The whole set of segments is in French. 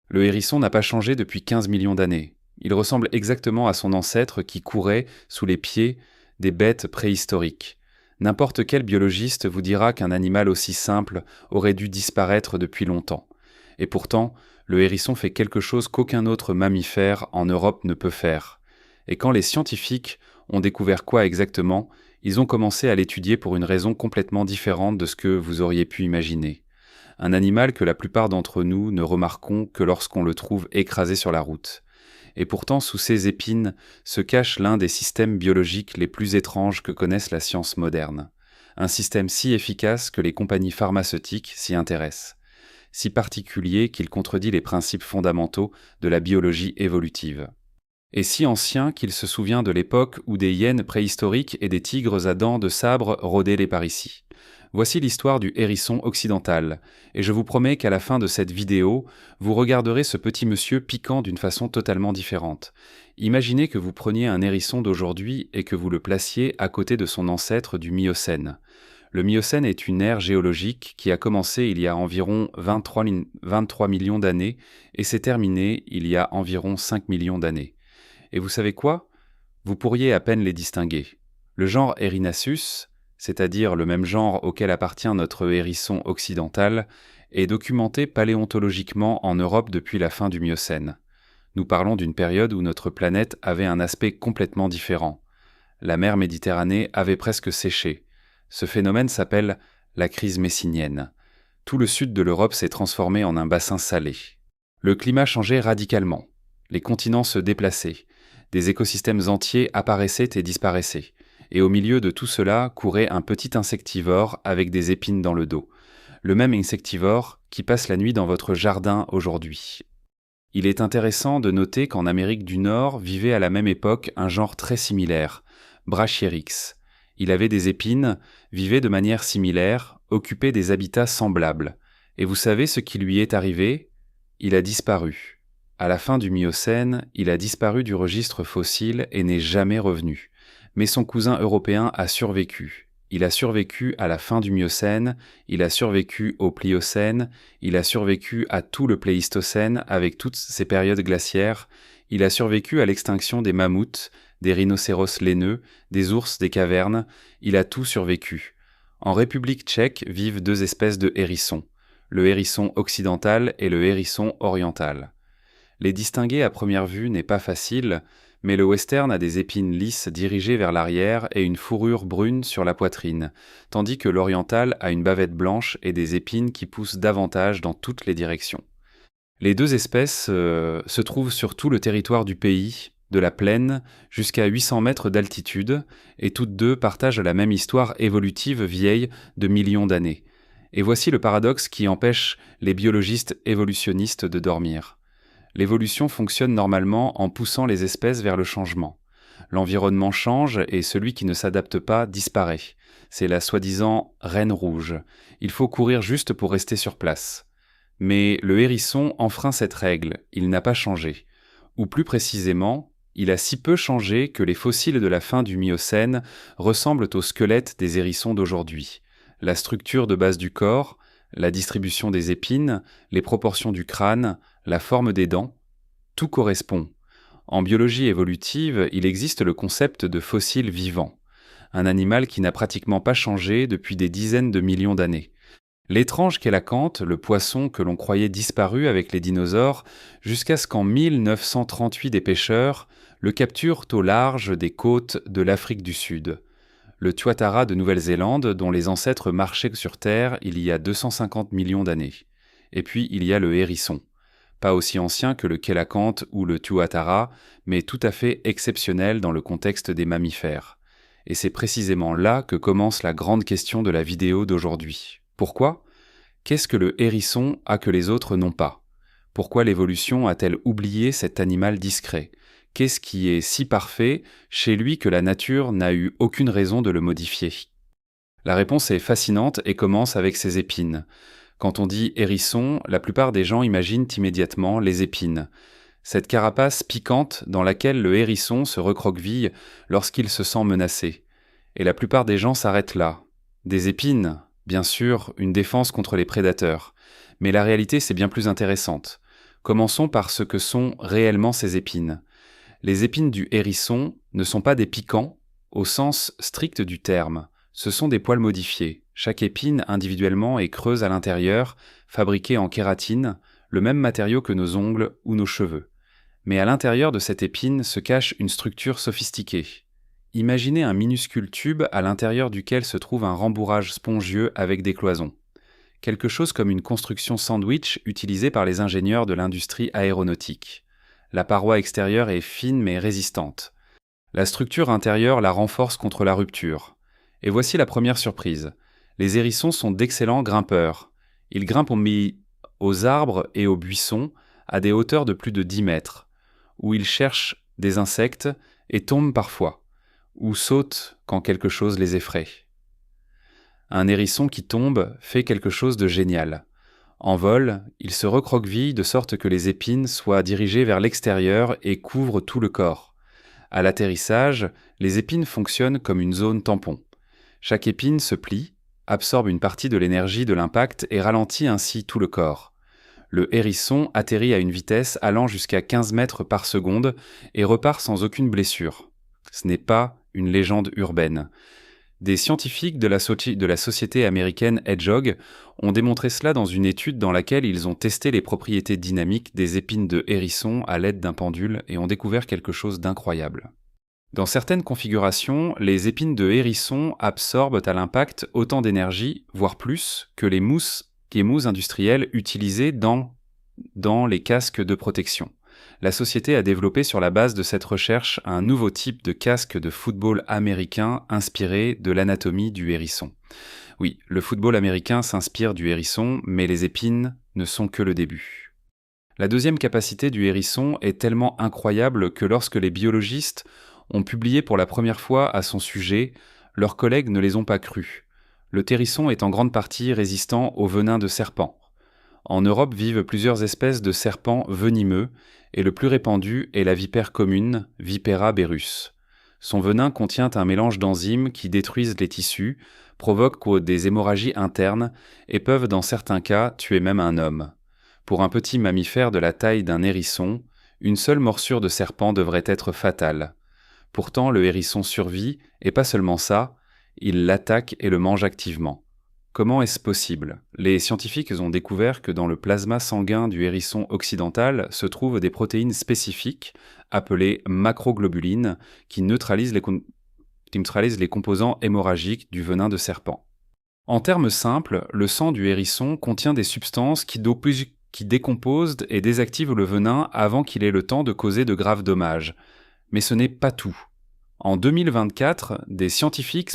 Le hérisson n'a pas changé depuis 15 millions d'années. Il ressemble exactement à son ancêtre qui courait sous les pieds des bêtes préhistoriques. N'importe quel biologiste vous dira qu'un animal aussi simple aurait dû disparaître depuis longtemps. Et pourtant, le hérisson fait quelque chose qu'aucun autre mammifère en Europe ne peut faire. Et quand les scientifiques ont découvert quoi exactement, ils ont commencé à l'étudier pour une raison complètement différente de ce que vous auriez pu imaginer. Un animal que la plupart d'entre nous ne remarquons que lorsqu'on le trouve écrasé sur la route. Et pourtant, sous ces épines se cache l'un des systèmes biologiques les plus étranges que connaisse la science moderne. Un système si efficace que les compagnies pharmaceutiques s'y intéressent. Si particulier qu'il contredit les principes fondamentaux de la biologie évolutive. Et si ancien qu'il se souvient de l'époque où des hyènes préhistoriques et des tigres à dents de sabre rôdaient les par ici. Voici l'histoire du hérisson occidental, et je vous promets qu'à la fin de cette vidéo, vous regarderez ce petit monsieur piquant d'une façon totalement différente. Imaginez que vous preniez un hérisson d'aujourd'hui et que vous le placiez à côté de son ancêtre du Miocène. Le Miocène est une ère géologique qui a commencé il y a environ 23 millions d'années et s'est terminée il y a environ 5 millions d'années. Et vous savez quoi ? Vous pourriez à peine les distinguer. Le genre Erinaceus, c'est-à-dire le même genre auquel appartient notre hérisson occidental, est documenté paléontologiquement en Europe depuis la fin du Miocène. Nous parlons d'une période où notre planète avait un aspect complètement différent. La mer Méditerranée avait presque séché. Ce phénomène s'appelle la crise messinienne. Tout le sud de l'Europe s'est transformé en un bassin salé. Le climat changeait radicalement. Les continents se déplaçaient. Des écosystèmes entiers apparaissaient et disparaissaient. Et au milieu de tout cela courait un petit insectivore avec des épines dans le dos. Le même insectivore qui passe la nuit dans votre jardin aujourd'hui. Il est intéressant de noter qu'en Amérique du Nord vivait à la même époque un genre très similaire, Brachyrix. Il avait des épines, vivait de manière similaire, occupait des habitats semblables. Et vous savez ce qui lui est arrivé ? Il a disparu. À la fin du Miocène, il a disparu du registre fossile et n'est jamais revenu. Mais son cousin européen a survécu. Il a survécu à la fin du Miocène, il a survécu au Pliocène, il a survécu à tout le Pléistocène avec toutes ses périodes glaciaires, il a survécu à l'extinction des mammouths, des rhinocéros laineux, des ours des cavernes, il a tout survécu. En République tchèque vivent deux espèces de hérissons, le hérisson occidental et le hérisson oriental. Les distinguer à première vue n'est pas facile, mais le western a des épines lisses dirigées vers l'arrière et une fourrure brune sur la poitrine, tandis que l'oriental a une bavette blanche et des épines qui poussent davantage dans toutes les directions. Les deux espèces se trouvent sur tout le territoire du pays, de la plaine jusqu'à 800 mètres d'altitude, et toutes deux partagent la même histoire évolutive vieille de millions d'années. Et voici le paradoxe qui empêche les biologistes évolutionnistes de dormir. L'évolution fonctionne normalement en poussant les espèces vers le changement. L'environnement change et celui qui ne s'adapte pas disparaît. C'est la soi-disant reine rouge. Il faut courir juste pour rester sur place. Mais le hérisson enfreint cette règle, il n'a pas changé. Ou plus précisément, il a si peu changé que les fossiles de la fin du Miocène ressemblent aux squelettes des hérissons d'aujourd'hui. La structure de base du corps, la distribution des épines, les proportions du crâne, la forme des dents, tout correspond. En biologie évolutive, il existe le concept de fossile vivant, un animal qui n'a pratiquement pas changé depuis des dizaines de millions d'années. L'étrange qu'élacanthe, le poisson que l'on croyait disparu avec les dinosaures, jusqu'à ce qu'en 1938 des pêcheurs le capturent au large des côtes de l'Afrique du Sud. Le tuatara de Nouvelle-Zélande, dont les ancêtres marchaient sur Terre il y a 250 millions d'années. Et puis il y a le hérisson. Pas aussi ancien que le kélacanthe ou le tuatara, mais tout à fait exceptionnel dans le contexte des mammifères. Et c'est précisément là que commence la grande question de la vidéo d'aujourd'hui. Pourquoi ? Qu'est-ce que le hérisson a que les autres n'ont pas ? Pourquoi l'évolution a-t-elle oublié cet animal discret ? Qu'est-ce qui est si parfait chez lui que la nature n'a eu aucune raison de le modifier ? La réponse est fascinante et commence avec ses épines. Quand on dit hérisson, la plupart des gens imaginent immédiatement les épines. Cette carapace piquante dans laquelle le hérisson se recroqueville lorsqu'il se sent menacé. Et la plupart des gens s'arrêtent là. Des épines, bien sûr, une défense contre les prédateurs. Mais la réalité, c'est bien plus intéressante. Commençons par ce que sont réellement ces épines. Les épines du hérisson ne sont pas des piquants au sens strict du terme. Ce sont des poils modifiés. Chaque épine individuellement est creuse à l'intérieur, fabriquée en kératine, le même matériau que nos ongles ou nos cheveux. Mais à l'intérieur de cette épine se cache une structure sophistiquée. Imaginez un minuscule tube à l'intérieur duquel se trouve un rembourrage spongieux avec des cloisons. Quelque chose comme une construction sandwich utilisée par les ingénieurs de l'industrie aéronautique. La paroi extérieure est fine mais résistante. La structure intérieure la renforce contre la rupture. Et voici la première surprise. Les hérissons sont d'excellents grimpeurs. Ils grimpent aux arbres et aux buissons à des hauteurs de plus de 10 mètres, où ils cherchent des insectes et tombent parfois, ou sautent quand quelque chose les effraie. Un hérisson qui tombe fait quelque chose de génial. En vol, il se recroqueville de sorte que les épines soient dirigées vers l'extérieur et couvrent tout le corps. À l'atterrissage, les épines fonctionnent comme une zone tampon. Chaque épine se plie, absorbe une partie de l'énergie de l'impact et ralentit ainsi tout le corps. Le hérisson atterrit à une vitesse allant jusqu'à 15 mètres par seconde et repart sans aucune blessure. Ce n'est pas une légende urbaine. Des scientifiques de la société américaine Hedgehog ont démontré cela dans une étude dans laquelle ils ont testé les propriétés dynamiques des épines de hérisson à l'aide d'un pendule et ont découvert quelque chose d'incroyable. Dans certaines configurations, les épines de hérisson absorbent à l'impact autant d'énergie, voire plus, que les mousses industrielles utilisées dans les casques de protection. La société a développé sur la base de cette recherche un nouveau type de casque de football américain inspiré de l'anatomie du hérisson. Oui, le football américain s'inspire du hérisson, mais les épines ne sont que le début. La deuxième capacité du hérisson est tellement incroyable que lorsque les biologistes ont publié pour la première fois à son sujet, leurs collègues ne les ont pas crus. Le hérisson est en grande partie résistant au venin de serpent. En Europe vivent plusieurs espèces de serpents venimeux, et le plus répandu est la vipère commune, Vipera berus. Son venin contient un mélange d'enzymes qui détruisent les tissus, provoquent des hémorragies internes et peuvent dans certains cas tuer même un homme. Pour un petit mammifère de la taille d'un hérisson, une seule morsure de serpent devrait être fatale. Pourtant, le hérisson survit, et pas seulement ça, il l'attaque et le mange activement. Comment est-ce possible ? Les scientifiques ont découvert que dans le plasma sanguin du hérisson occidental se trouvent des protéines spécifiques, appelées macroglobulines, qui neutralisent les composants hémorragiques du venin de serpent. En termes simples, le sang du hérisson contient des substances qui décomposent et désactivent le venin avant qu'il ait le temps de causer de graves dommages. Mais ce n'est pas tout. En 2024, des scientifiques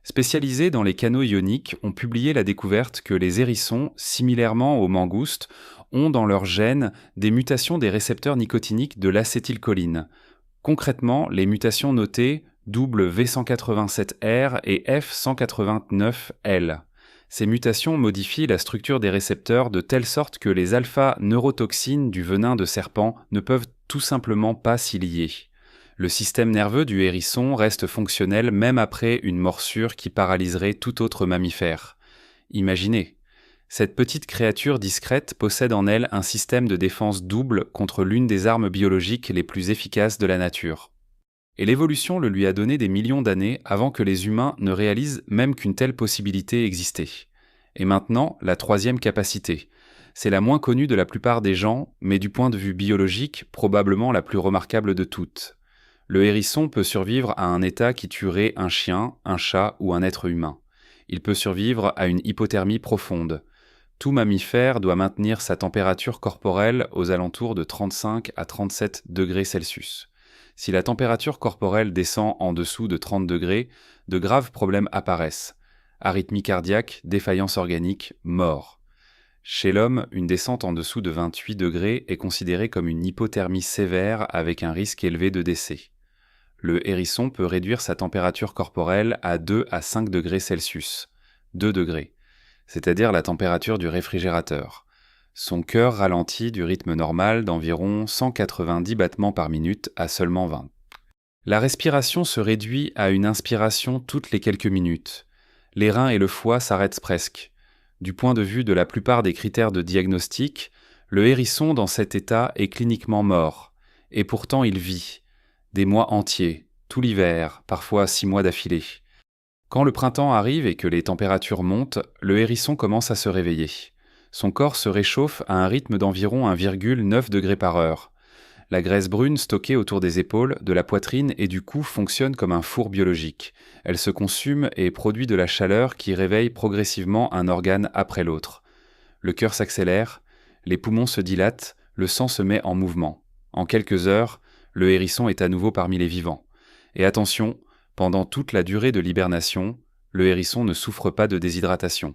spécialisés dans les canaux ioniques ont publié la découverte que les hérissons, similairement aux mangoustes, ont dans leurs gènes des mutations des récepteurs nicotiniques de l'acétylcholine. Concrètement, les mutations notées W187R et F189L. Ces mutations modifient la structure des récepteurs de telle sorte que les alpha-neurotoxines du venin de serpent ne peuvent tout simplement pas s'y lier. Le système nerveux du hérisson reste fonctionnel même après une morsure qui paralyserait tout autre mammifère. Imaginez, cette petite créature discrète possède en elle un système de défense double contre l'une des armes biologiques les plus efficaces de la nature. Et l'évolution le lui a donné des millions d'années avant que les humains ne réalisent même qu'une telle possibilité existait. Et maintenant, la troisième capacité. C'est la moins connue de la plupart des gens, mais du point de vue biologique, probablement la plus remarquable de toutes. Le hérisson peut survivre à un état qui tuerait un chien, un chat ou un être humain. Il peut survivre à une hypothermie profonde. Tout mammifère doit maintenir sa température corporelle aux alentours de 35 à 37 degrés Celsius. Si la température corporelle descend en dessous de 30 degrés, de graves problèmes apparaissent. Arythmie cardiaque, défaillance organique, mort. Chez l'homme, une descente en dessous de 28 degrés est considérée comme une hypothermie sévère avec un risque élevé de décès. Le hérisson peut réduire sa température corporelle à 2 à 5 degrés Celsius, 2 degrés, c'est-à-dire la température du réfrigérateur. Son cœur ralentit du rythme normal d'environ 190 battements par minute à seulement 20. La respiration se réduit à une inspiration toutes les quelques minutes. Les reins et le foie s'arrêtent presque. Du point de vue de la plupart des critères de diagnostic, Le hérisson dans cet état est cliniquement mort, et pourtant il vit, des mois entiers, tout l'hiver, parfois 6 mois d'affilée. Quand le printemps arrive et que les températures montent, le hérisson commence à se réveiller. Son corps se réchauffe à un rythme d'environ 1,9 degré par heure. La graisse brune stockée autour des épaules, de la poitrine et du cou fonctionne comme un four biologique. Elle se consume et produit de la chaleur qui réveille progressivement un organe après l'autre. Le cœur s'accélère, les poumons se dilatent, le sang se met en mouvement. En quelques heures, le hérisson est à nouveau parmi les vivants. Et attention, pendant toute la durée de l'hibernation, le hérisson ne souffre pas de déshydratation.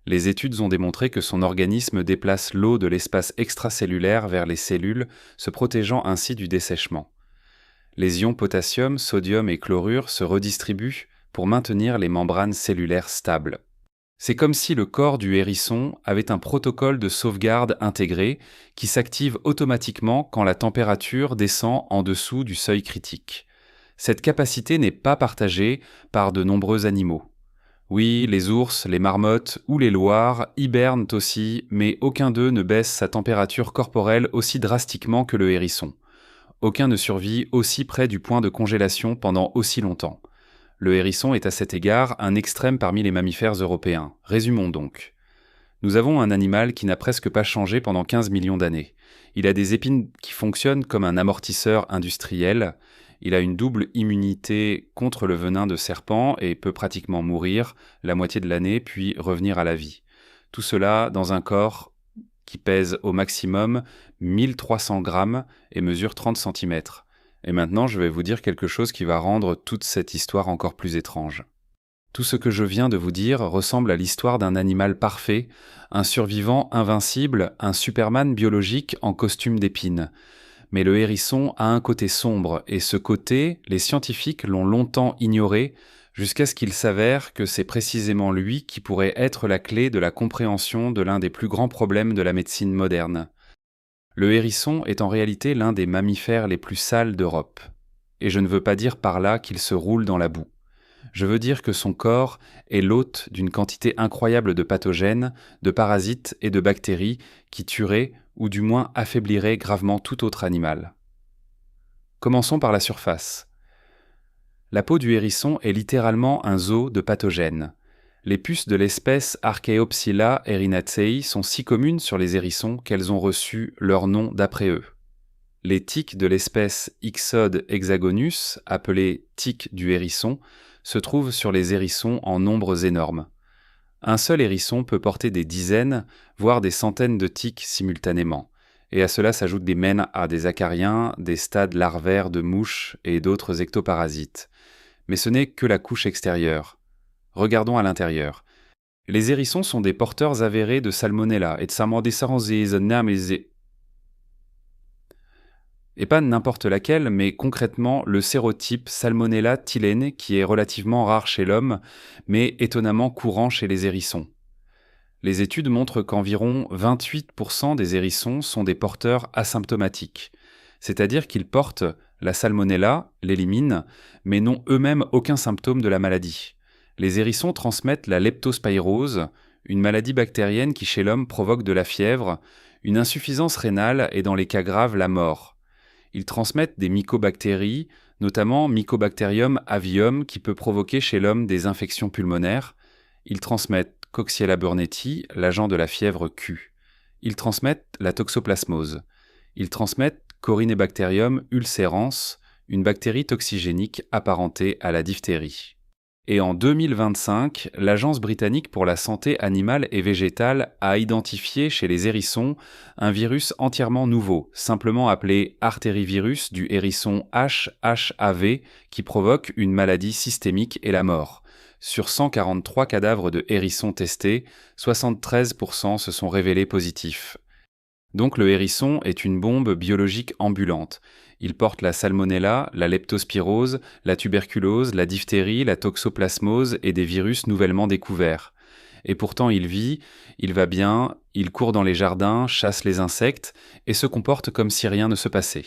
Les études ont démontré que son organisme déplace l'eau de l'espace extracellulaire vers les cellules, se protégeant ainsi du dessèchement. Les ions potassium, sodium et chlorure se redistribuent pour maintenir les membranes cellulaires stables. C'est comme si le corps du hérisson avait un protocole de sauvegarde intégré qui s'active automatiquement quand la température descend en dessous du seuil critique. Cette capacité n'est pas partagée par de nombreux animaux. Oui, les ours, les marmottes ou les loirs hibernent aussi, mais aucun d'eux ne baisse sa température corporelle aussi drastiquement que le hérisson. Aucun ne survit aussi près du point de congélation pendant aussi longtemps. Le hérisson est à cet égard un extrême parmi les mammifères européens. Résumons donc. Nous avons un animal qui n'a presque pas changé pendant 15 millions d'années. Il a des épines qui fonctionnent comme un amortisseur industriel. Il a une double immunité contre le venin de serpent et peut pratiquement mourir la moitié de l'année puis revenir à la vie. Tout cela dans un corps qui pèse au maximum 1300 grammes et mesure 30 cm. Et maintenant, je vais vous dire quelque chose qui va rendre toute cette histoire encore plus étrange. Tout ce que je viens de vous dire ressemble à l'histoire d'un animal parfait, un survivant invincible, un Superman biologique en costume d'épines. Mais le hérisson a un côté sombre, et ce côté, les scientifiques l'ont longtemps ignoré, jusqu'à ce qu'il s'avère que c'est précisément lui qui pourrait être la clé de la compréhension de l'un des plus grands problèmes de la médecine moderne. Le hérisson est en réalité l'un des mammifères les plus sales d'Europe. Et je ne veux pas dire par là qu'il se roule dans la boue. Je veux dire que son corps est l'hôte d'une quantité incroyable de pathogènes, de parasites et de bactéries qui tueraient ou du moins affaibliraient gravement tout autre animal. Commençons par la surface. La peau du hérisson est littéralement un zoo de pathogènes. Les puces de l'espèce Archaeopsylla erinacei sont si communes sur les hérissons qu'elles ont reçu leur nom d'après eux. Les tiques de l'espèce Ixodes hexagonus, appelées tiques du hérisson, se trouvent sur les hérissons en nombres énormes. Un seul hérisson peut porter des dizaines, voire des centaines de tiques simultanément, et à cela s'ajoutent des mènes à des acariens, des stades larvaires de mouches et d'autres ectoparasites. Mais ce n'est que la couche extérieure. Regardons à l'intérieur. Les hérissons sont des porteurs avérés de Salmonella et de et pas n'importe laquelle, mais concrètement le sérotype Salmonella thylene qui est relativement rare chez l'homme, mais étonnamment courant chez les hérissons. Les études montrent qu'environ 28% des hérissons sont des porteurs asymptomatiques, c'est-à-dire qu'ils portent la Salmonella, l'éliminent, mais n'ont eux-mêmes aucun symptôme de la maladie. Les hérissons transmettent la leptospirose, une maladie bactérienne qui chez l'homme provoque de la fièvre, une insuffisance rénale et dans les cas graves la mort. Ils transmettent des mycobactéries, notamment Mycobacterium avium qui peut provoquer chez l'homme des infections pulmonaires. Ils transmettent Coxiella burnetii, l'agent de la fièvre Q. Ils transmettent la toxoplasmose. Ils transmettent Corynebacterium ulcerans, une bactérie toxigénique apparentée à la diphtérie. Et en 2025, l'Agence britannique pour la santé animale et végétale a identifié chez les hérissons un virus entièrement nouveau, simplement appelé artérivirus du hérisson HHAV, qui provoque une maladie systémique et la mort. Sur 143 cadavres de hérissons testés, 73% se sont révélés positifs. Donc le hérisson est une bombe biologique ambulante. Il porte la salmonella, la leptospirose, la tuberculose, la diphtérie, la toxoplasmose et des virus nouvellement découverts. Et pourtant il vit, il va bien, il court dans les jardins, chasse les insectes et se comporte comme si rien ne se passait.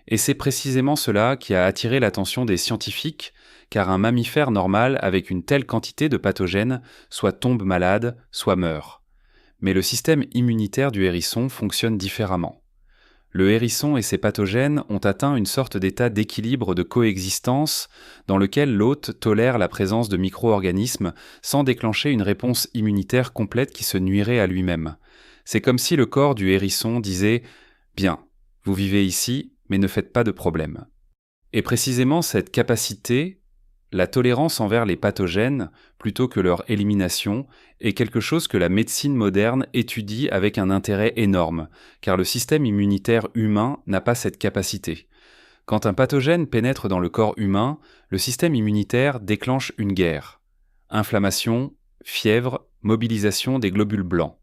Et c'est précisément cela qui a attiré l'attention des scientifiques, car un mammifère normal avec une telle quantité de pathogènes soit tombe malade, soit meurt. Mais le système immunitaire du hérisson fonctionne différemment. Le hérisson et ses pathogènes ont atteint une sorte d'état d'équilibre de coexistence dans lequel l'hôte tolère la présence de micro-organismes sans déclencher une réponse immunitaire complète qui se nuirait à lui-même. C'est comme si le corps du hérisson disait « Bien, vous vivez ici, mais ne faites pas de problème ». Et précisément cette capacité, la tolérance envers les pathogènes, plutôt que leur élimination, est quelque chose que la médecine moderne étudie avec un intérêt énorme, car le système immunitaire humain n'a pas cette capacité. Quand un pathogène pénètre dans le corps humain, le système immunitaire déclenche une guerre. Inflammation, fièvre, mobilisation des globules blancs.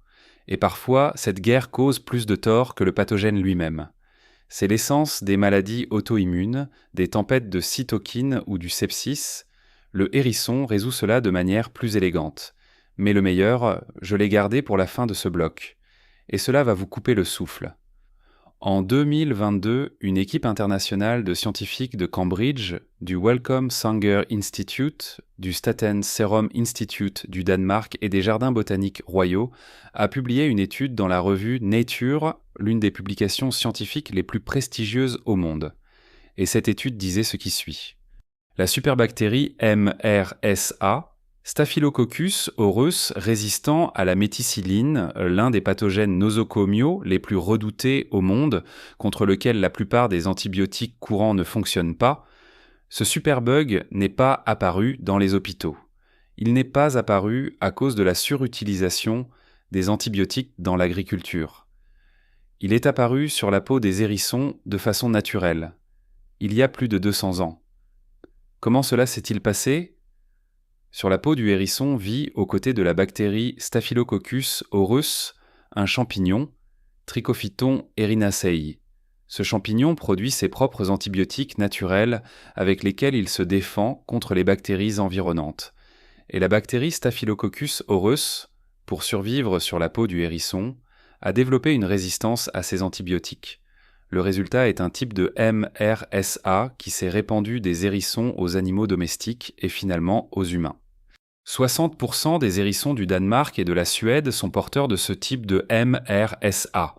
Et parfois, cette guerre cause plus de tort que le pathogène lui-même. C'est l'essence des maladies auto-immunes, des tempêtes de cytokines ou du sepsis. Le hérisson résout cela de manière plus élégante. Mais le meilleur, je l'ai gardé pour la fin de ce bloc. Et cela va vous couper le souffle. En 2022, une équipe internationale de scientifiques de Cambridge, du Wellcome Sanger Institute, du Statens Serum Institute du Danemark et des Jardins botaniques royaux a publié une étude dans la revue Nature, l'une des publications scientifiques les plus prestigieuses au monde. Et cette étude disait ce qui suit. La superbactérie MRSA, Staphylococcus aureus résistant à la méticilline, l'un des pathogènes nosocomiaux les plus redoutés au monde, contre lequel la plupart des antibiotiques courants ne fonctionnent pas, ce superbug n'est pas apparu dans les hôpitaux. Il n'est pas apparu à cause de la surutilisation des antibiotiques dans l'agriculture. Il est apparu sur la peau des hérissons de façon naturelle, il y a plus de 200 ans. Comment cela s'est-il passé ? Sur la peau du hérisson vit, aux côtés de la bactérie Staphylococcus aureus, un champignon, Trichophyton erinacei. Ce champignon produit ses propres antibiotiques naturels avec lesquels il se défend contre les bactéries environnantes. Et la bactérie Staphylococcus aureus, pour survivre sur la peau du hérisson, a développé une résistance à ces antibiotiques. Le résultat est un type de MRSA qui s'est répandu des hérissons aux animaux domestiques et finalement aux humains. 60% des hérissons du Danemark et de la Suède sont porteurs de ce type de MRSA.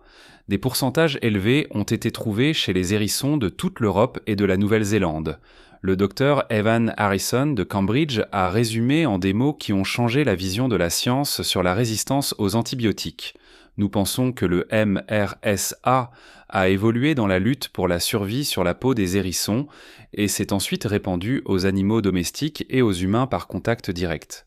Des pourcentages élevés ont été trouvés chez les hérissons de toute l'Europe et de la Nouvelle-Zélande. Le docteur Evan Harrison de Cambridge a résumé en des mots qui ont changé la vision de la science sur la résistance aux antibiotiques. Nous pensons que le MRSA a évolué dans la lutte pour la survie sur la peau des hérissons et s'est ensuite répandu aux animaux domestiques et aux humains par contact direct.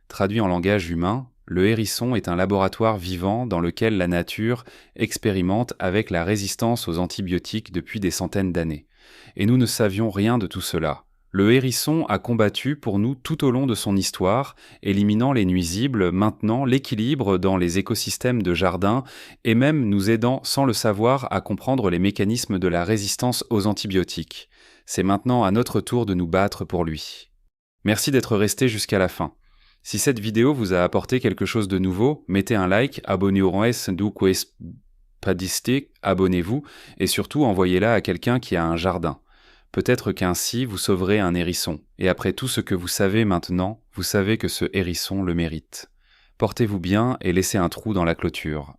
Traduit en langage humain, le hérisson est un laboratoire vivant dans lequel la nature expérimente avec la résistance aux antibiotiques depuis des centaines d'années. Et nous ne savions rien de tout cela. Le hérisson a combattu pour nous tout au long de son histoire, éliminant les nuisibles, maintenant l'équilibre dans les écosystèmes de jardin et même nous aidant sans le savoir à comprendre les mécanismes de la résistance aux antibiotiques. C'est maintenant à notre tour de nous battre pour lui. Merci d'être resté jusqu'à la fin. Si cette vidéo vous a apporté quelque chose de nouveau, mettez un like, abonnez-vous et surtout envoyez-la à quelqu'un qui a un jardin. Peut-être qu'ainsi vous sauverez un hérisson. Et après tout ce que vous savez maintenant, vous savez que ce hérisson le mérite. Portez-vous bien et laissez un trou dans la clôture.